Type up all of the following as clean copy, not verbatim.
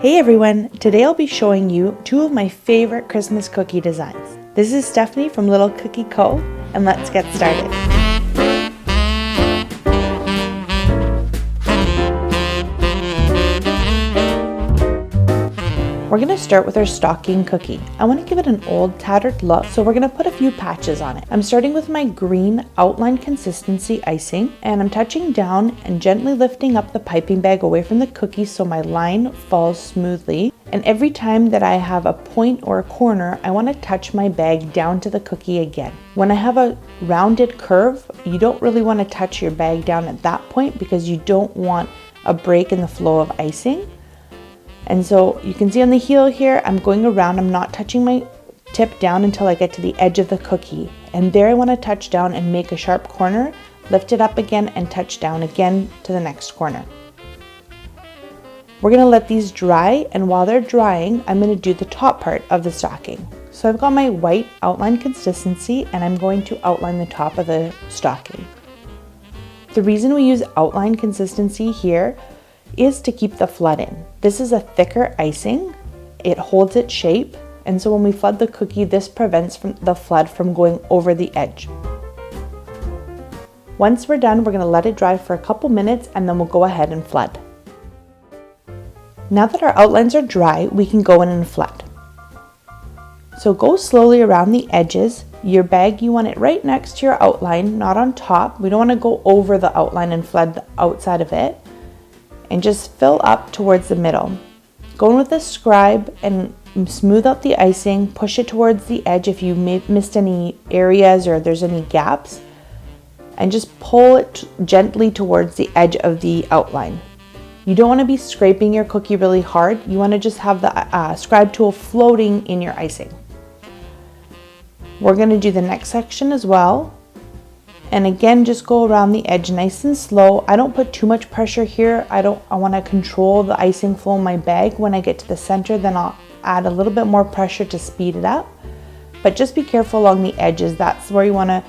Hey everyone, today I'll be showing you two of my favorite Christmas cookie designs. This is Stephanie from Little Cookie Co, and let's get started. We're going to start with our stocking cookie. I want to give it an old tattered look, so we're going to put a few patches on it. I'm starting with my green outline consistency icing, and I'm touching down and gently lifting up the piping bag away from the cookie so my line falls smoothly. And every time that I have a point or a corner, I want to touch my bag down to the cookie again. When I have a rounded curve, you don't really want to touch your bag down at that point because you don't want a break in the flow of icing. And so you can see on the heel here, I'm going around, I'm not touching my tip down until I get to the edge of the cookie. And there I want to touch down and make a sharp corner, lift it up again and touch down again to the next corner. We're going to let these dry, and while they're drying, I'm going to do the top part of the stocking. So I've got my white outline consistency and I'm going to outline the top of the stocking. The reason we use outline consistency here is to keep the flood in. This is a thicker icing, it holds its shape, and so when we flood the cookie, this prevents the flood from going over the edge. Once we're done, we're going to let it dry for a couple minutes and then we'll go ahead and flood. Now that our outlines are dry, we can go in and flood. So go slowly around the edges. Your bag, you want it right next to your outline, not on top. We don't want to go over the outline and flood the outside of it. And just fill up towards the middle. Go in with a scribe and smooth out the icing, push it towards the edge if you missed any areas or there's any gaps, and just pull it gently towards the edge of the outline. You don't want to be scraping your cookie really hard. You want to just have the scribe tool floating in your icing. We're going to do the next section as well. And again, just go around the edge nice and slow. I don't put too much pressure here. I want to control the icing flow in my bag. When I get to the center, then I'll add a little bit more pressure to speed it up. But just be careful along the edges. That's where you want to,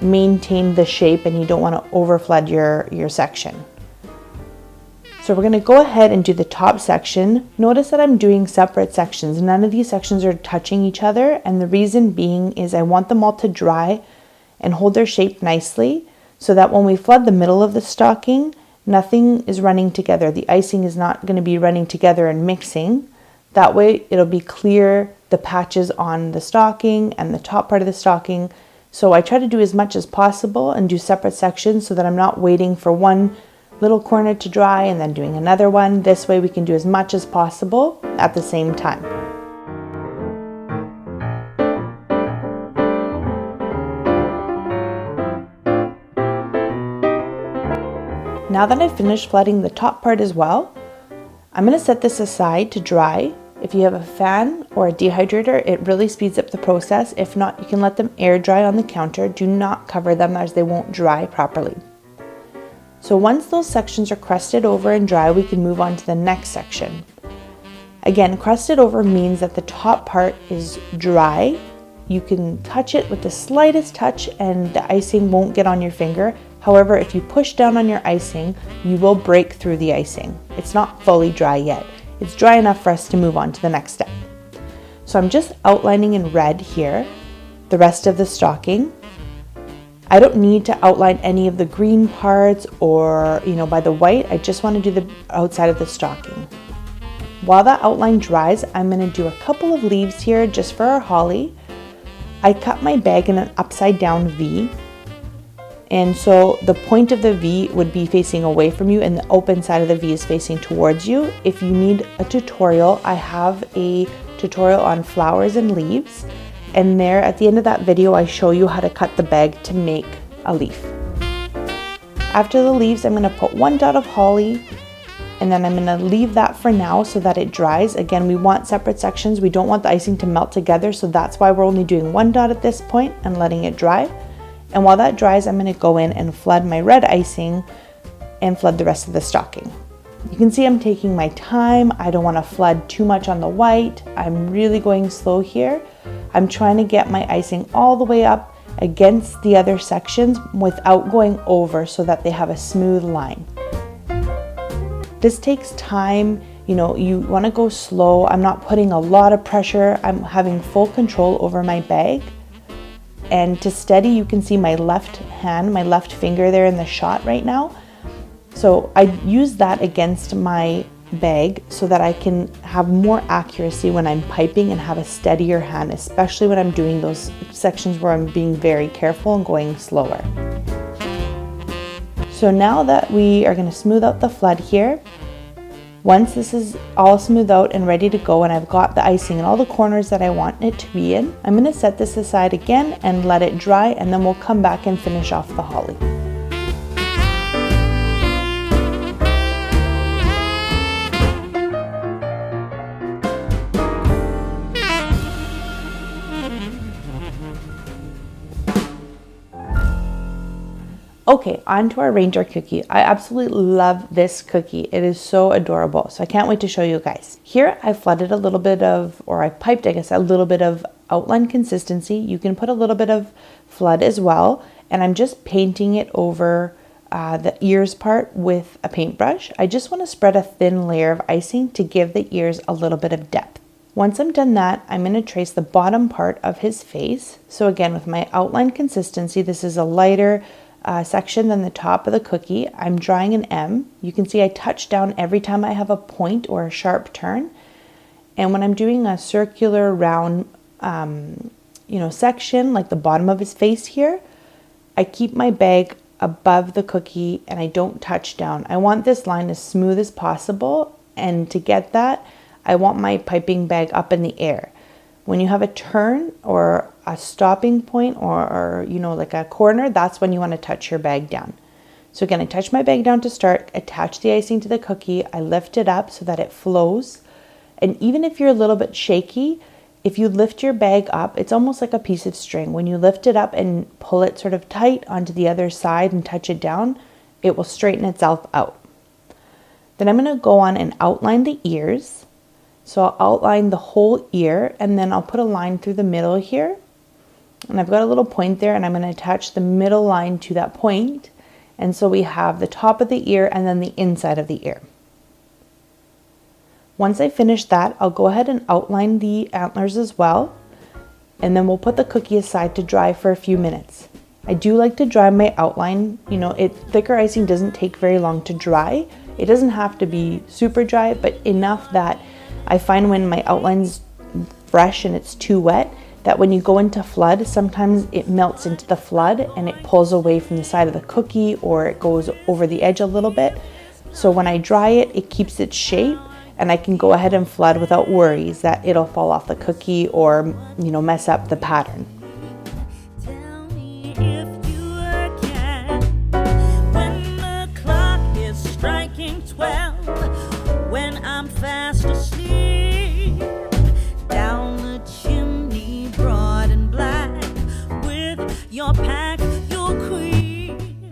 maintain the shape, and you don't want to overflood your section. So we're going to go ahead and do the top section. Notice that I'm doing separate sections. None of these sections are touching each other, and the reason being is I want them all to dry and hold their shape nicely so that when we flood the middle of the stocking, nothing is running together. The icing is not going to be running together and mixing. That way it'll be clear, the patches on the stocking and the top part of the stocking. So I try to do as much as possible and do separate sections so that I'm not waiting for one little corner to dry and then doing another one. This way we can do as much as possible at the same time. Now that I've finished flooding the top part as well, I'm going to set this aside to dry. If you have a fan or a dehydrator, it really speeds up the process. If not, you can let them air dry on the counter. Do not cover them as they won't dry properly. So once those sections are crusted over and dry, we can move on to the next section. Again, crusted over means that the top part is dry. You can touch it with the slightest touch and the icing won't get on your finger. However, if you push down on your icing, you will break through the icing. It's not fully dry yet. It's dry enough for us to move on to the next step. So I'm just outlining in red here the rest of the stocking. I don't need to outline any of the green parts or, by the white. I just want to do the outside of the stocking. While that outline dries, I'm going to do a couple of leaves here just for our holly. I cut my bag in an upside down V. And so the point of the V would be facing away from you and the open side of the V is facing towards you. If you need a tutorial, I have a tutorial on flowers and leaves. And there at the end of that video, I show you how to cut the bag to make a leaf. After the leaves, I'm going to put one dot of holly, and then I'm going to leave that for now so that it dries. Again, we want separate sections. We don't want the icing to melt together. So that's why we're only doing one dot at this point and letting it dry. And while that dries, I'm going to go in and flood my red icing and flood the rest of the stocking. You can see I'm taking my time. I don't want to flood too much on the white. I'm really going slow here. I'm trying to get my icing all the way up against the other sections without going over so that they have a smooth line. This takes time. You know, you want to go slow. I'm not putting a lot of pressure. I'm having full control over my bag. And to steady, you can see my left hand, my left finger there in the shot right now. So I use that against my bag so that I can have more accuracy when I'm piping and have a steadier hand, especially when I'm doing those sections where I'm being very careful and going slower. So now that we are going to smooth out the flood here, once this is all smoothed out and ready to go and I've got the icing in all the corners that I want it to be in, I'm going to set this aside again and let it dry, and then we'll come back and finish off the holly. Okay, on to our reindeer cookie. I absolutely love this cookie. It is so adorable. So I can't wait to show you guys. Here I flooded a little bit of, or I piped, I guess, a little bit of outline consistency. You can put a little bit of flood as well. And I'm just painting it over the ears part with a paintbrush. I just want to spread a thin layer of icing to give the ears a little bit of depth. Once I'm done that, I'm going to trace the bottom part of his face. So again, with my outline consistency, this is a lighter section than the top of the cookie. I'm drawing an M. You can see I touch down every time I have a point or a sharp turn. And when I'm doing a circular round, section, like the bottom of his face here, I keep my bag above the cookie and I don't touch down. I want this line as smooth as possible. And to get that, I want my piping bag up in the air. When you have a turn or a stopping point or like a corner, that's when you want to touch your bag down. So again, I touch my bag down to start, attach the icing to the cookie, I lift it up so that it flows. And even if you're a little bit shaky, if you lift your bag up, it's almost like a piece of string. When you lift it up and pull it sort of tight onto the other side and touch it down, it will straighten itself out. Then I'm going to go on and outline the ears. So I'll outline the whole ear and then I'll put a line through the middle here. And I've got a little point there and I'm going to attach the middle line to that point. And so we have the top of the ear and then the inside of the ear. Once I finish that, I'll go ahead and outline the antlers as well. And then we'll put the cookie aside to dry for a few minutes. I do like to dry my outline. Thicker icing doesn't take very long to dry. It doesn't have to be super dry, but enough that I find when my outline's fresh and it's too wet, that when you go into flood, sometimes it melts into the flood and it pulls away from the side of the cookie or it goes over the edge a little bit. So when I dry it, it keeps its shape and I can go ahead and flood without worries that it'll fall off the cookie or, mess up the pattern. Tell me if you can, when the clock is striking 12, when I'm fast asleep, down the chimney broad and black, with your pack, your queen.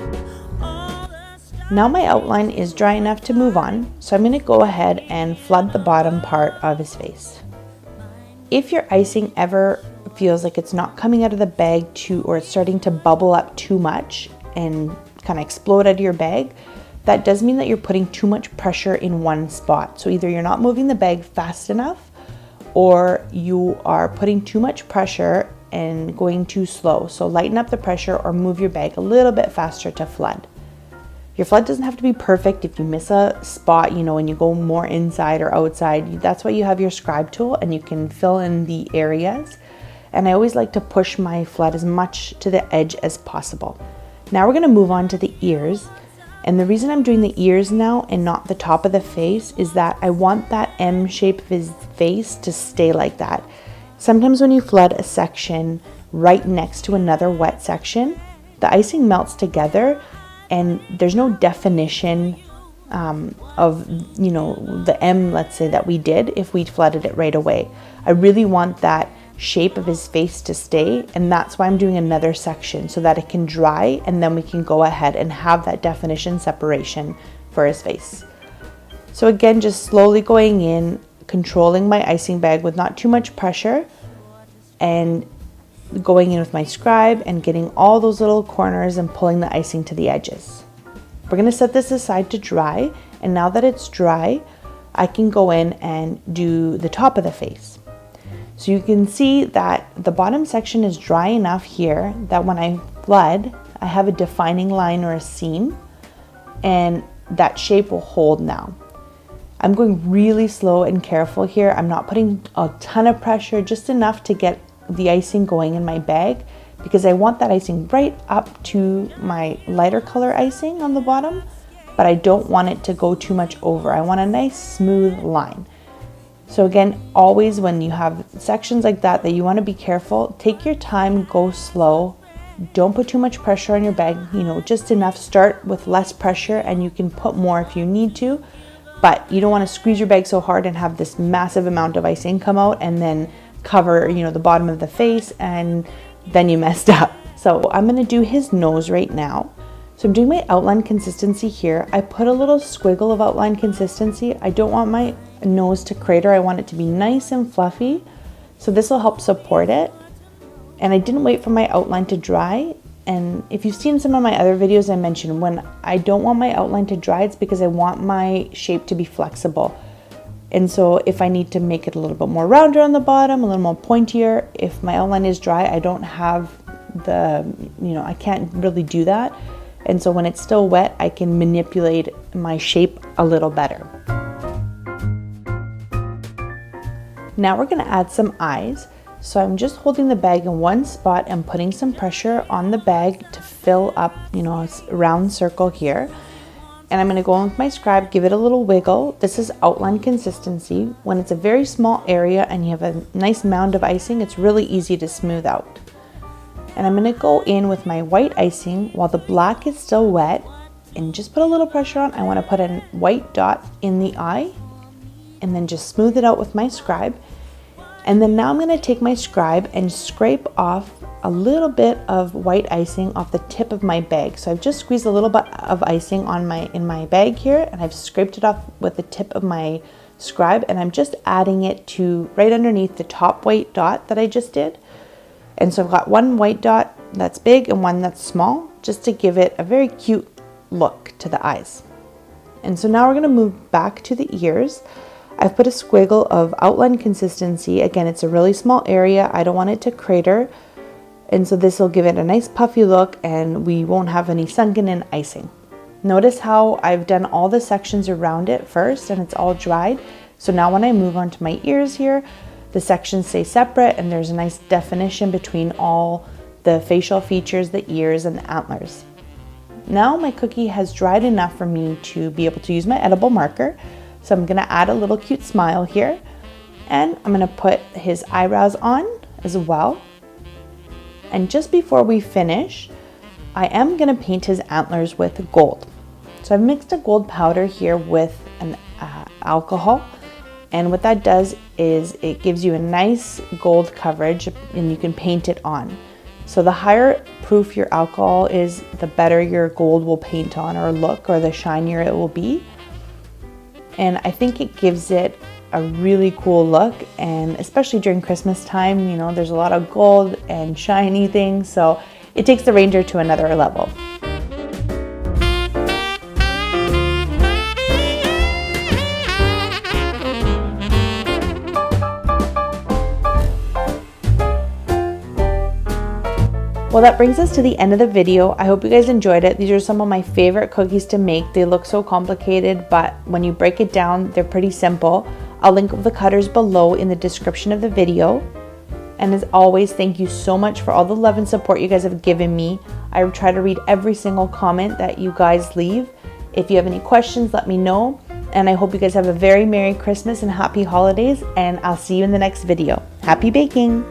Now my outline is dry enough to move on, so I'm going to go ahead and flood the bottom part of his face. If your icing ever feels like it's not coming out of the bag or it's starting to bubble up too much and kind of explode out of your bag, that does mean that you're putting too much pressure in one spot. So either you're not moving the bag fast enough or you are putting too much pressure and going too slow. So lighten up the pressure or move your bag a little bit faster to flood. Your flood doesn't have to be perfect. If you miss a spot, when you go more inside or outside, that's why you have your scribe tool and you can fill in the areas. And I always like to push my flood as much to the edge as possible. Now we're going to move on to the ears. And the reason I'm doing the ears now and not the top of the face is that I want that M shape of his face to stay like that. Sometimes when you flood a section right next to another wet section, the icing melts together and there's no definition of, the M, let's say, that we did if we flooded it right away. I really want that shape of his face to stay, and that's why I'm doing another section so that it can dry and then we can go ahead and have that definition separation for his face. So again, just slowly going in, controlling my icing bag with not too much pressure and going in with my scribe and getting all those little corners and pulling the icing to the edges. We're going to set this aside to dry, and now that it's dry, I can go in and do the top of the face. So you can see that the bottom section is dry enough here that when I flood, I have a defining line or a seam, and that shape will hold now. I'm going really slow and careful here. I'm not putting a ton of pressure, just enough to get the icing going in my bag, because I want that icing right up to my lighter color icing on the bottom, but I don't want it to go too much over. I want a nice smooth line. So again, always when you have sections like that you want to be careful, take your time, go slow. Don't put too much pressure on your bag, just enough. Start with less pressure and you can put more if you need to, but you don't want to squeeze your bag so hard and have this massive amount of icing come out and then cover, the bottom of the face, and then you messed up. So I'm going to do his nose right now. So I'm doing my outline consistency here. I put a little squiggle of outline consistency. I don't want my nose to crater. I want it to be nice and fluffy. So this will help support it. And I didn't wait for my outline to dry. And if you've seen some of my other videos, I mentioned when I don't want my outline to dry, it's because I want my shape to be flexible. And so if I need to make it a little bit more rounder on the bottom, a little more pointier, if my outline is dry, I don't have I can't really do that. And so when it's still wet, I can manipulate my shape a little better. Now we're gonna add some eyes. So I'm just holding the bag in one spot and putting some pressure on the bag to fill up, a round circle here. And I'm gonna go in with my scribe, give it a little wiggle. This is outline consistency. When it's a very small area and you have a nice mound of icing, it's really easy to smooth out. And I'm gonna go in with my white icing while the black is still wet and just put a little pressure on. I wanna put a white dot in the eye and then just smooth it out with my scribe. And then now I'm gonna take my scribe and scrape off a little bit of white icing off the tip of my bag. So I've just squeezed a little bit of icing in my bag here, and I've scraped it off with the tip of my scribe, and I'm just adding it to right underneath the top white dot that I just did. And so I've got one white dot that's big and one that's small, just to give it a very cute look to the eyes. And so now we're gonna move back to the ears. I've put a squiggle of outline consistency. Again, it's a really small area. I don't want it to crater. And so this will give it a nice puffy look and we won't have any sunken in icing. Notice how I've done all the sections around it first and it's all dried. So now when I move on to my ears here, the sections stay separate and there's a nice definition between all the facial features, the ears, and the antlers. Now my cookie has dried enough for me to be able to use my edible marker. So I'm gonna add a little cute smile here, and I'm gonna put his eyebrows on as well. And just before we finish, I am gonna paint his antlers with gold. So I've mixed a gold powder here with an alcohol. And what that does is it gives you a nice gold coverage and you can paint it on. So the higher proof your alcohol is, the better your gold will paint on or look, or the shinier it will be. And I think it gives it a really cool look, and especially during Christmas time, there's a lot of gold and shiny things, so it takes the reindeer to another level. Well, that brings us to the end of the video. I hope you guys enjoyed it. These are some of my favorite cookies to make. They look so complicated, but when you break it down, they're pretty simple. I'll link the cutters below in the description of the video. And as always, thank you so much for all the love and support you guys have given me. I try to read every single comment that you guys leave. If you have any questions, let me know. And I hope you guys have a very Merry Christmas and Happy Holidays, and I'll see you in the next video. Happy baking!